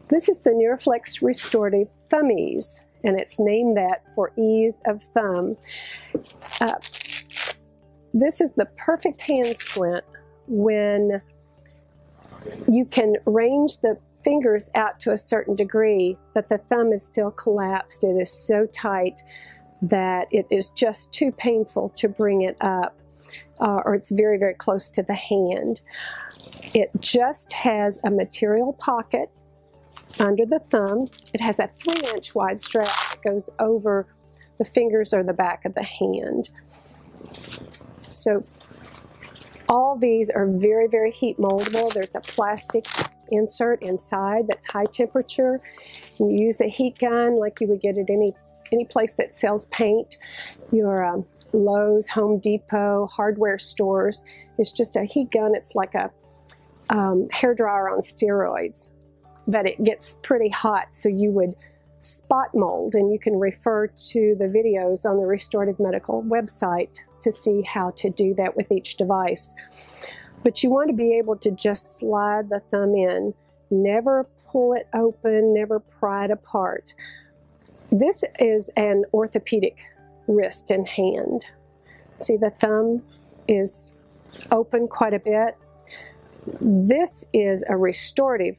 This is the Neuroflex Restorative Thumb Ease, and it's named that for ease of thumb. This is the perfect hand splint when you can range the fingers out to a certain degree, but the thumb is still collapsed. It is so tight that it is just too painful to bring it up, or it's very, very close to the hand. It just has a material pocket under the thumb. It has a 3-inch wide strap that goes over the fingers or the back of the hand. So all these are very, very heat moldable. There's a plastic insert inside that's high temperature. You use a heat gun like you would get at any place that sells paint. Your Lowe's, Home Depot, hardware stores. It's just a heat gun. It's like a hairdryer on steroids, but it gets pretty hot, so you would spot mold, and you can refer to the videos on the Restorative Medical website to see how to do that with each device. But you want to be able to just slide the thumb in, never pull it open, never pry it apart. This is an orthopedic wrist and hand. See, the thumb is open quite a bit. This is a restorative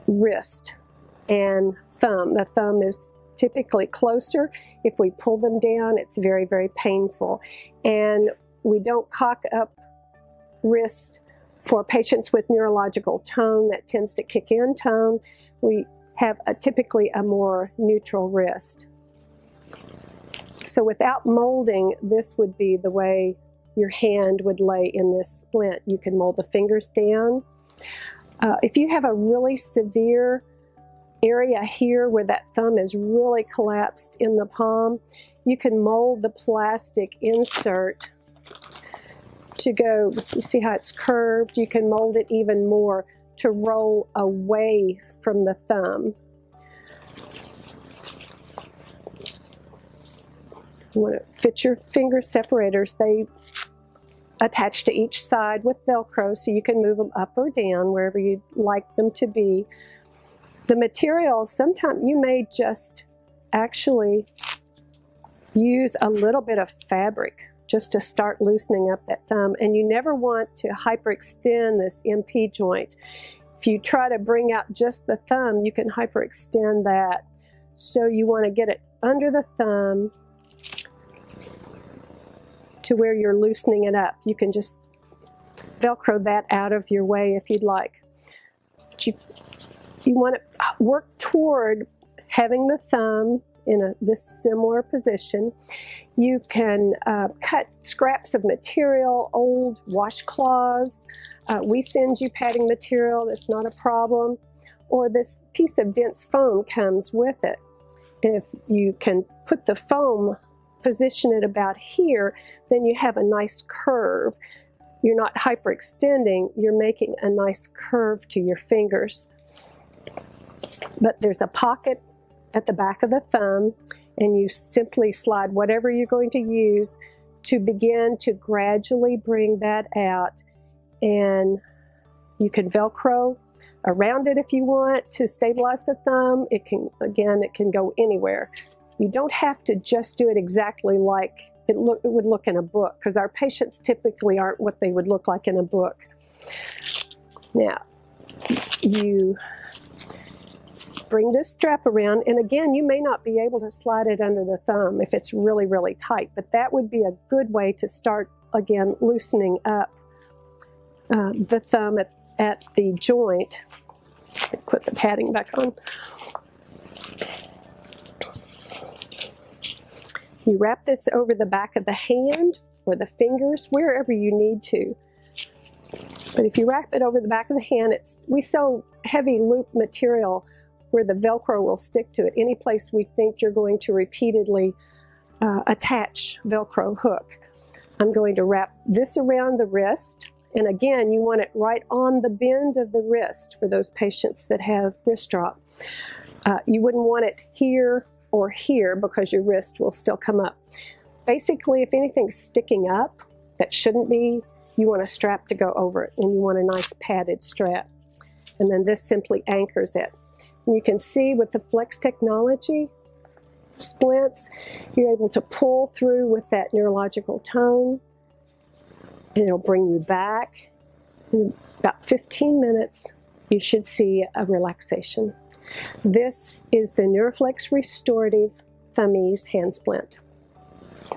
wrist and thumb. The thumb is typically closer. If we pull them down, it's very, very painful. And we don't cock up wrist for patients with neurological tone. That tends to kick in tone. We have typically a more neutral wrist. So without molding, this would be the way your hand would lay in this splint. You can mold the fingers down. If you have a really severe area here where that thumb is really collapsed in the palm, you can mold the plastic insert to go, you see how it's curved? You can mold it even more to roll away from the thumb. You want to fit your finger separators. They attach to each side with Velcro, so you can move them up or down wherever you'd like them to be. The material, sometimes you may just actually use a little bit of fabric just to start loosening up that thumb, and you never want to hyperextend this MP joint. If you try to bring out just the thumb, you can hyperextend that. So you want to get it under the thumb to where you're loosening it up. You can just Velcro that out of your way if you'd like. But you want to work toward having the thumb in this similar position. You can cut scraps of material, old washcloths. We send you padding material, that's not a problem. Or this piece of dense foam comes with it. And if you can put the foam, position it about here, then you have a nice curve. You're not hyperextending, you're making a nice curve to your fingers. But there's a pocket at the back of the thumb, and you simply slide whatever you're going to use to begin to gradually bring that out. And you can Velcro around it if you want to stabilize the thumb. It can, again, it can go anywhere. You don't have to just do it exactly like it would look in a book, because our patients typically aren't what they would look like in a book. Now, you bring this strap around, and again, you may not be able to slide it under the thumb if it's really, really tight, but that would be a good way to start, again, loosening up the thumb at the joint. Put the padding back on. You wrap this over the back of the hand or the fingers, wherever you need to. But if you wrap it over the back of the hand, we sew heavy loop material where the Velcro will stick to it. Any place we think you're going to repeatedly attach Velcro hook. I'm going to wrap this around the wrist. And again, you want it right on the bend of the wrist for those patients that have wrist drop. You wouldn't want it here or here because your wrist will still come up. Basically, if anything's sticking up that shouldn't be, you want a strap to go over it, and you want a nice padded strap. and then this simply anchors it. And you can see with the Flex technology splints, you're able to pull through with that neurological tone, and it'll bring you back. In about 15 minutes, you should see a relaxation. This is the Neuroflex Restorative Thumb Ease Hand Splint.